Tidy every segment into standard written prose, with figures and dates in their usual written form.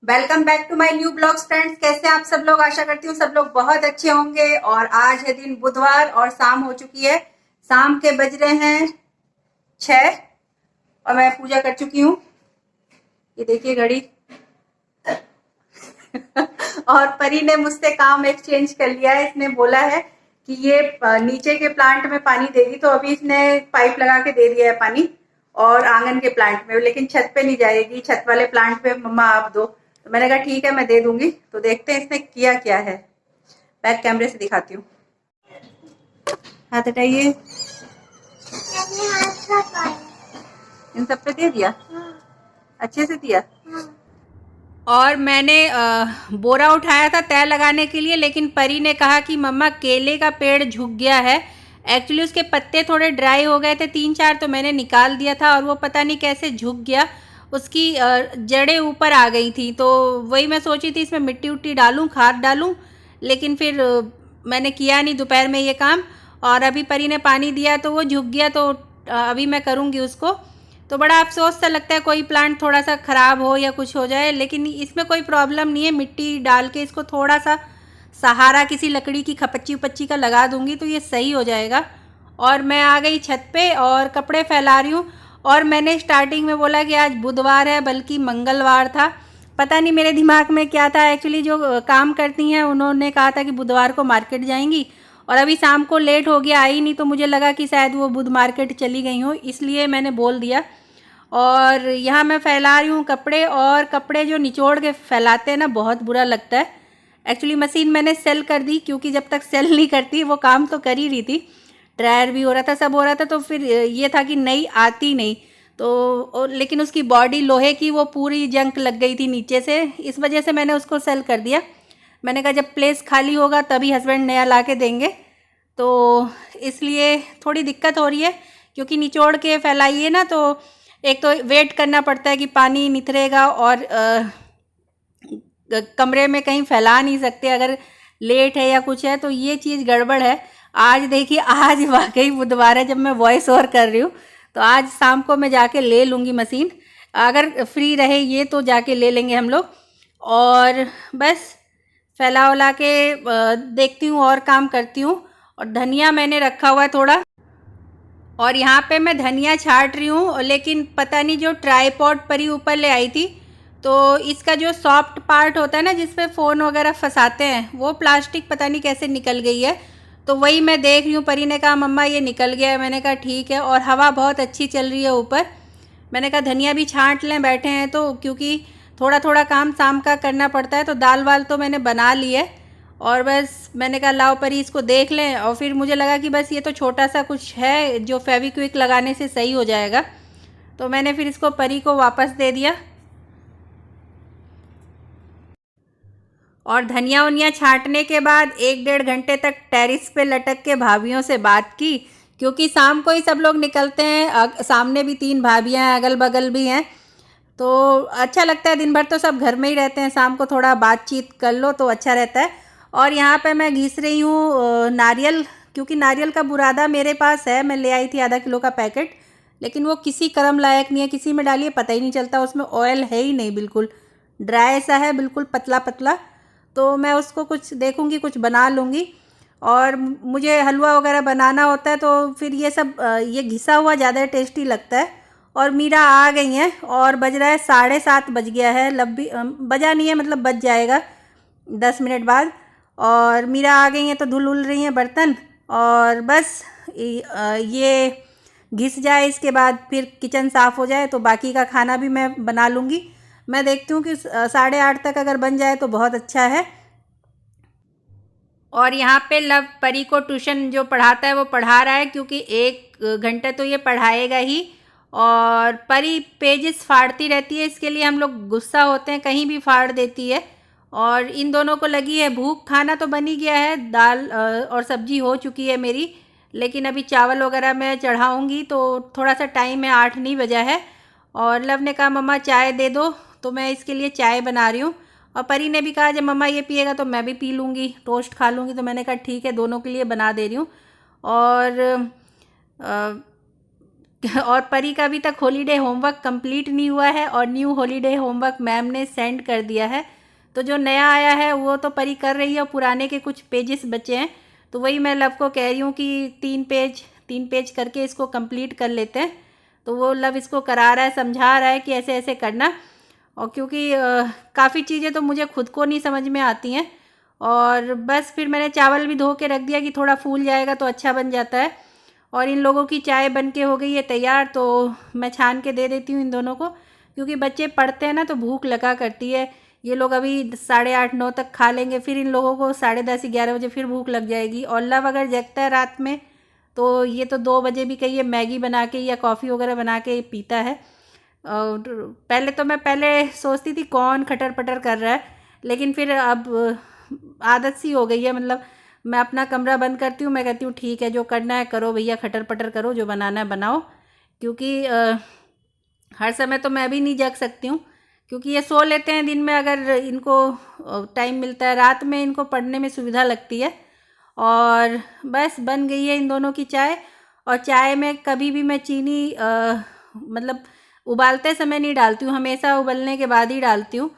Welcome back to my new blogs friends. कैसे हैं आप सब लोग? आशा करती हूँ सब लोग बहुत अच्छे होंगे। और आज है दिन बुधवार और शाम हो चुकी है। शाम के बज रहे हैं 6 और मैं पूजा कर चुकी हूँ। ये देखिए घड़ी। और परी ने मुझसे काम एक्सचेंज कर लिया है। इसने बोला है कि ये नीचे के प्लांट में पानी देगी, तो अभी इसने पाइप लगा के दे दिया है पानी और आंगन के प्लांट में, लेकिन छत पे नहीं जाएगी। छत वाले प्लांट पे मम्मा आप दो, तो मैंने कहा ठीक है मैं दे दूंगी। तो देखते हैं इसने किया क्या है। बैक कैमरे से दिखाती हूँ। हाथ हटाइए। इन सब पे दे दिया, अच्छे से दिया। और मैंने बोरा उठाया था तय लगाने के लिए, लेकिन परी ने कहा कि मम्मा केले का पेड़ झुक गया है। एक्चुअली उसके पत्ते थोड़े ड्राई हो गए थे 3-4, तो मैंने निकाल दिया था और वो पता नहीं कैसे झुक गया। उसकी जड़ें ऊपर आ गई थी, तो वही मैं सोची थी इसमें मिट्टी उट्टी डालूं, खाद डालूं, लेकिन फिर मैंने किया नहीं दोपहर में ये काम। और अभी परी ने पानी दिया तो वो झुक गया, तो अभी मैं करूँगी उसको। तो बड़ा अफसोस सा लगता है कोई प्लांट थोड़ा सा ख़राब हो या कुछ हो जाए, लेकिन इसमें कोई प्रॉब्लम नहीं है। मिट्टी डाल के इसको थोड़ा सा सहारा किसी लकड़ी की खपच्ची उपच्ची का लगा दूंगी तो ये सही हो जाएगा। और मैं आ गई छत पे और कपड़े फैला रही हूँ। और मैंने स्टार्टिंग में बोला कि आज बुधवार है, बल्कि मंगलवार था। पता नहीं मेरे दिमाग में क्या था। एक्चुअली जो काम करती हैं उन्होंने कहा था कि बुधवार को मार्केट जाएंगी, और अभी शाम को लेट हो गया, आई नहीं, तो मुझे लगा कि शायद वो बुध मार्केट चली गई हो, इसलिए मैंने बोल दिया। और यहाँ मैं फैला रही हूँ कपड़े, और कपड़े जो निचोड़ के फैलाते हैं ना, बहुत बुरा लगता है। एक्चुअली मशीन मैंने सेल कर दी, क्योंकि जब तक सेल नहीं करती वो काम तो कर ही रही थी। ड्रायर भी हो रहा था, सब हो रहा था, तो फिर ये था कि नई आती नहीं तो। लेकिन उसकी बॉडी लोहे की, वो पूरी जंक लग गई थी नीचे से, इस वजह से मैंने उसको सेल कर दिया। मैंने कहा जब प्लेस खाली होगा तभी हस्बैंड नया ला के देंगे, तो इसलिए थोड़ी दिक्कत हो रही है। क्योंकि निचोड़ के फैलाइए ना, तो एक तो वेट करना पड़ता है कि पानी निथरेगा, और कमरे में कहीं फैला नहीं सकते अगर लेट है या कुछ है, तो ये चीज़ गड़बड़ है। आज देखिए, आज वाकई बुधवार है जब मैं वॉइस ओवर कर रही हूँ, तो आज शाम को मैं जाके ले लूँगी मशीन। अगर फ्री रहे ये तो जाके ले लेंगे हम लोग। और बस फैला वला के देखती हूँ और काम करती हूँ। और धनिया मैंने रखा हुआ है थोड़ा, और यहाँ पे मैं धनिया छाट रही हूँ, लेकिन पता नहीं जो ट्राईपॉड परी ऊपर ले आई थी, तो इसका जो सॉफ्ट पार्ट होता है ना जिसपे फ़ोन वगैरह फंसाते हैं, वो प्लास्टिक पता नहीं कैसे निकल गई है। तो वही मैं देख रही हूँ। परी ने कहा मम्मा ये निकल गया है, मैंने कहा ठीक है। और हवा बहुत अच्छी चल रही है ऊपर। मैंने कहा धनिया भी छांट लें, बैठे हैं तो, क्योंकि थोड़ा थोड़ा काम शाम का करना पड़ता है। तो दाल वाल तो मैंने बना ली है, और बस मैंने कहा लाओ परी इसको देख लें। और फिर मुझे लगा कि बस ये तो छोटा सा कुछ है जो फेविक्विक लगाने से सही हो जाएगा, तो मैंने फिर इसको परी को वापस दे दिया। और धनिया वनिया छांटने के बाद 1-1.5 घंटे तक टेरिस पे लटक के भाभियों से बात की, क्योंकि शाम को ही सब लोग निकलते हैं। सामने भी 3 भाभियाँ हैं, अगल बगल भी हैं, तो अच्छा लगता है। दिन भर तो सब घर में ही रहते हैं, शाम को थोड़ा बातचीत कर लो तो अच्छा रहता है। और यहाँ पे मैं घिस रही हूँ नारियल, क्योंकि नारियल का बुरादा मेरे पास है। मैं ले आई थी आधा किलो का पैकेट, लेकिन वो किसी कर्म लायक नहीं है। किसी में डालिए पता ही नहीं चलता, उसमें ऑयल है ही नहीं, बिल्कुल ड्राई सा है, बिल्कुल पतला पतला। तो मैं उसको कुछ देखूँगी, कुछ बना लूँगी। और मुझे हलवा वगैरह बनाना होता है, तो फिर ये सब ये घिसा हुआ ज़्यादा टेस्टी लगता है। और मीरा आ गई हैं, और बज रहा है 7:30 बज गया है। लब्बी बजा नहीं है, मतलब बज जाएगा 10 मिनट बाद। और मीरा आ गई हैं तो धुल उल रही हैं बर्तन। और बस ये घिस जाए, इसके बाद फिर किचन साफ़ हो जाए तो बाकी का खाना भी मैं बना लूँगी। मैं देखती हूँ कि 8:30 तक अगर बन जाए तो बहुत अच्छा है। और यहाँ पे लव परी को ट्यूशन जो पढ़ाता है वो पढ़ा रहा है, क्योंकि 1 घंटे तो ये पढ़ाएगा ही। और परी पेजेस फाड़ती रहती है, इसके लिए हम लोग गुस्सा होते हैं, कहीं भी फाड़ देती है। और इन दोनों को लगी है भूख। खाना तो बन ही गया है, दाल और सब्जी हो चुकी है मेरी, लेकिन अभी चावल वगैरह मैं चढ़ाऊँगी, तो थोड़ा सा टाइम है, 8 नहीं बजा है। और लव ने कहा मम्मा चाय दे दो, तो मैं इसके लिए चाय बना रही हूँ। और परी ने भी कहा जब मम्मा ये पिएगा तो मैं भी पी लूँगी, टोस्ट खा लूँगी, तो मैंने कहा ठीक है दोनों के लिए बना दे रही हूँ। और और परी का अभी तक हॉलीडे होमवर्क कंप्लीट नहीं हुआ है और न्यू हॉलीडे होमवर्क मैम ने सेंड कर दिया है। तो जो नया आया है वो तो परी कर रही है और पुराने के कुछ पेजेस बचे हैं। तो वही मैं लव को कह रही हूँ कि 3 पेज करके इसको कंप्लीट कर लेते हैं। तो वो लव इसको करा रहा है, समझा रहा है कि ऐसे ऐसे करना। और क्योंकि काफ़ी चीज़ें तो मुझे खुद को नहीं समझ में आती हैं। और बस फिर मैंने चावल भी धो के रख दिया कि थोड़ा फूल जाएगा तो अच्छा बन जाता है। और इन लोगों की चाय बन के हो गई है तैयार, तो मैं छान के दे देती हूँ इन दोनों को, क्योंकि बच्चे पढ़ते हैं ना तो भूख लगा करती है। ये लोग अभी 8:30-9 तक खा लेंगे, फिर इन लोगों को 10:30-11 बजे फिर भूख लग जाएगी। और लव अगर जगता है रात में तो ये तो 2 बजे भी कहिए मैगी बना के या कॉफ़ी वगैरह बना के पीता है। और पहले सोचती थी कौन खटर पटर कर रहा है, लेकिन फिर अब आदत सी हो गई है। मतलब मैं अपना कमरा बंद करती हूँ, मैं कहती हूँ ठीक है जो करना है करो भैया, खटर पटर करो, जो बनाना है बनाओ। क्योंकि हर समय तो मैं भी नहीं जग सकती हूँ, क्योंकि ये सो लेते हैं दिन में अगर इनको टाइम मिलता है, रात में इनको पढ़ने में सुविधा लगती है। और बस बन गई है इन दोनों की चाय। और चाय में कभी भी मैं चीनी मतलब उबालते समय नहीं डालती हूँ, हमेशा उबलने के बाद ही डालती हूँ।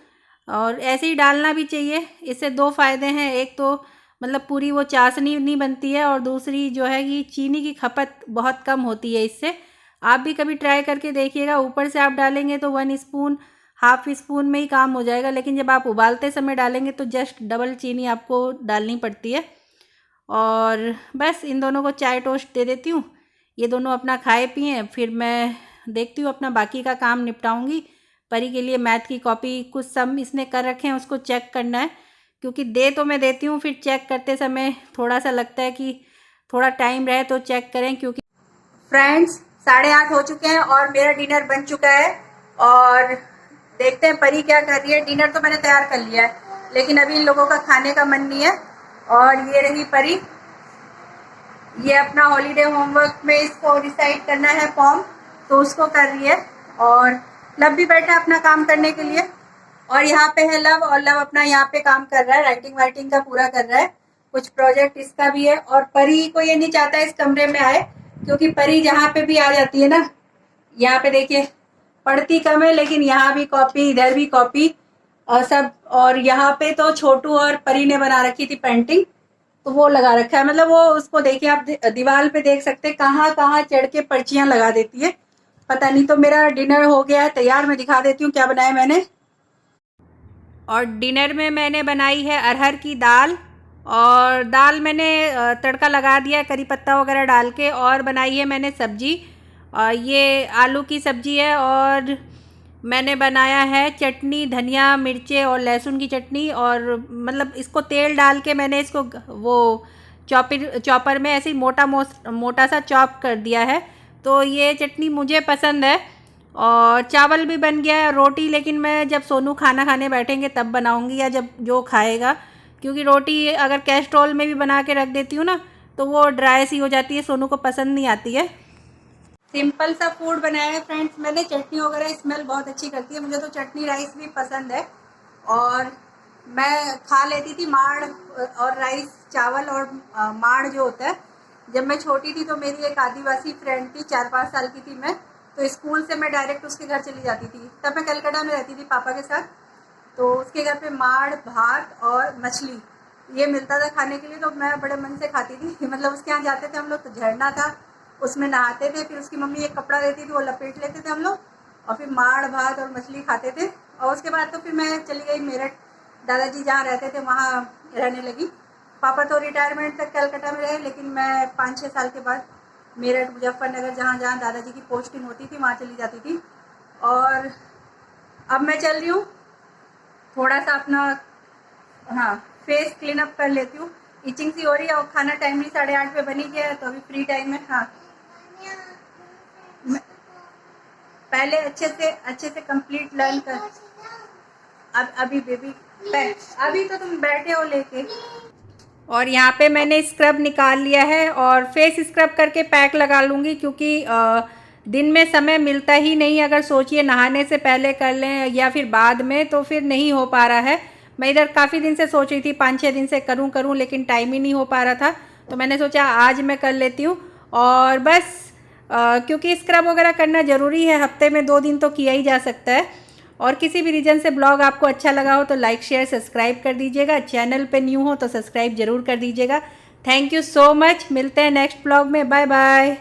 और ऐसे ही डालना भी चाहिए। इससे 2 फ़ायदे हैं, एक तो मतलब पूरी वो चाशनी नहीं बनती है, और दूसरी जो है कि चीनी की खपत बहुत कम होती है इससे। आप भी कभी ट्राई करके देखिएगा। ऊपर से आप डालेंगे तो 1 स्पून, हाफ स्पून में ही काम हो जाएगा, लेकिन जब आप उबालते समय डालेंगे तो जस्ट डबल चीनी आपको डालनी पड़ती है। और बस इन दोनों को चाय टोस्ट दे देती हूँ, ये दोनों अपना खाए पिए, फिर मैं देखती हूँ अपना बाकी का काम निपटाऊँगी। परी के लिए मैथ की कॉपी कुछ सम इसने कर रखे हैं, उसको चेक करना है, क्योंकि दे तो मैं देती हूँ, फिर चेक करते समय थोड़ा सा लगता है कि थोड़ा टाइम रहे तो चेक करें। क्योंकि फ्रेंड्स 8:30 हो चुके हैं और मेरा डिनर बन चुका है। और देखते हैं परी क्या कर रही है। डिनर तो मैंने तैयार कर लिया है, लेकिन अभी इन लोगों का खाने का मन नहीं है। और ये रही परी, ये अपना हॉलीडे होमवर्क में इसको रिसाइट करना है फॉर्म, तो उसको कर रही है। और लव भी बैठा है अपना काम करने के लिए। और यहाँ पे है लव, और लव अपना यहाँ पे काम कर रहा है, राइटिंग वाइटिंग का पूरा कर रहा है, कुछ प्रोजेक्ट इसका भी है। और परी को ये नहीं चाहता इस कमरे में आए, क्योंकि परी जहाँ पे भी आ जाती है ना, यहाँ पे देखिए पढ़ती कम है, लेकिन यहाँ भी कॉपी, इधर भी कॉपी और सब। और यहाँ पे तो छोटू और परी ने बना रखी थी पेंटिंग, तो वो लगा रखा है। मतलब वो उसको देखिए आप दीवार पे देख सकते हैं, कहाँ कहाँ चढ़ के पर्चियां लगा देती है, पता नहीं। तो मेरा डिनर हो गया है तैयार, मैं दिखा देती हूँ क्या बनाया मैंने। और डिनर में मैंने बनाई है अरहर की दाल, और दाल मैंने तड़का लगा दिया है करी पत्ता वगैरह डाल के। और बनाई है मैंने सब्जी, ये आलू की सब्जी है। और मैंने बनाया है चटनी, धनिया मिर्चे और लहसुन की चटनी। और मतलब इसको तेल डाल के मैंने इसको वो चॉपर में ऐसे ही मोटा सा चॉप कर दिया है। तो ये चटनी मुझे पसंद है। और चावल भी बन गया है, रोटी लेकिन मैं जब सोनू खाना खाने बैठेंगे तब बनाऊंगी, या जब जो खाएगा। क्योंकि रोटी अगर कैस्ट्रोल में भी बना के रख देती हूँ ना, तो वो ड्राई सी हो जाती है, सोनू को पसंद नहीं आती है। सिंपल सा फूड बनाया है फ्रेंड्स मैंने। चटनी वगैरह स्मेल बहुत अच्छी करती है, मुझे तो चटनी राइस भी पसंद है। और मैं खा लेती थी माड़ और राइस, चावल और माड़ जो होता है। जब मैं छोटी थी तो मेरी एक आदिवासी फ्रेंड थी, 4-5 साल की थी मैं, तो स्कूल से मैं डायरेक्ट उसके घर चली जाती थी। तब मैं कलकत्ता में रहती थी पापा के साथ, तो उसके घर पे माड़, भात और मछली ये मिलता था खाने के लिए, तो मैं बड़े मन से खाती थी। मतलब उसके यहाँ जाते थे हम लोग, तो झरना था, उसमें नहाते थे, फिर उसकी मम्मी एक कपड़ा देती थी, वो लपेट लेते थे हम लोग, और फिर माड़ भात और मछली खाते थे। और उसके बाद तो फिर मैं चली गई मेरठ, दादाजी जहाँ रहते थे वहाँ रहने लगी। पापा तो रिटायरमेंट तक कलकत्ता में रहे, लेकिन मैं 5-6 साल के बाद मेरठ, मुजफ्फरनगर, जहाँ जहाँ दादाजी की पोस्टिंग होती थी वहाँ चली जाती थी। और अब मैं चल रही हूँ थोड़ा सा अपना, हाँ, फेस क्लीन अप कर लेती हूँ। इचिंग सी हो रही है और खाना टाइमली 8:30 पे बनी गया है, तो अभी फ्री टाइम में, हाँ, पहले अच्छे से कंप्लीट लर्न कर। अब अभी बेबी अभी तो तुम बैठे हो लेके। और यहाँ पे मैंने स्क्रब निकाल लिया है, और फेस स्क्रब करके पैक लगा लूँगी, क्योंकि दिन में समय मिलता ही नहीं। अगर सोचिए नहाने से पहले कर लें या फिर बाद में, तो फिर नहीं हो पा रहा है। मैं इधर काफ़ी दिन से सोच रही थी, 5-6 दिन से करूँ, लेकिन टाइम ही नहीं हो पा रहा था, तो मैंने सोचा आज मैं कर लेती हूँ। और बस क्योंकि स्क्रब वगैरह करना ज़रूरी है, हफ्ते में 2 दिन तो किया ही जा सकता है। और किसी भी रीज़न से ब्लॉग आपको अच्छा लगा हो तो लाइक शेयर सब्सक्राइब कर दीजिएगा, चैनल पे न्यू हो तो सब्सक्राइब ज़रूर कर दीजिएगा। थैंक यू सो मच, मिलते हैं नेक्स्ट ब्लॉग में, बाय बाय।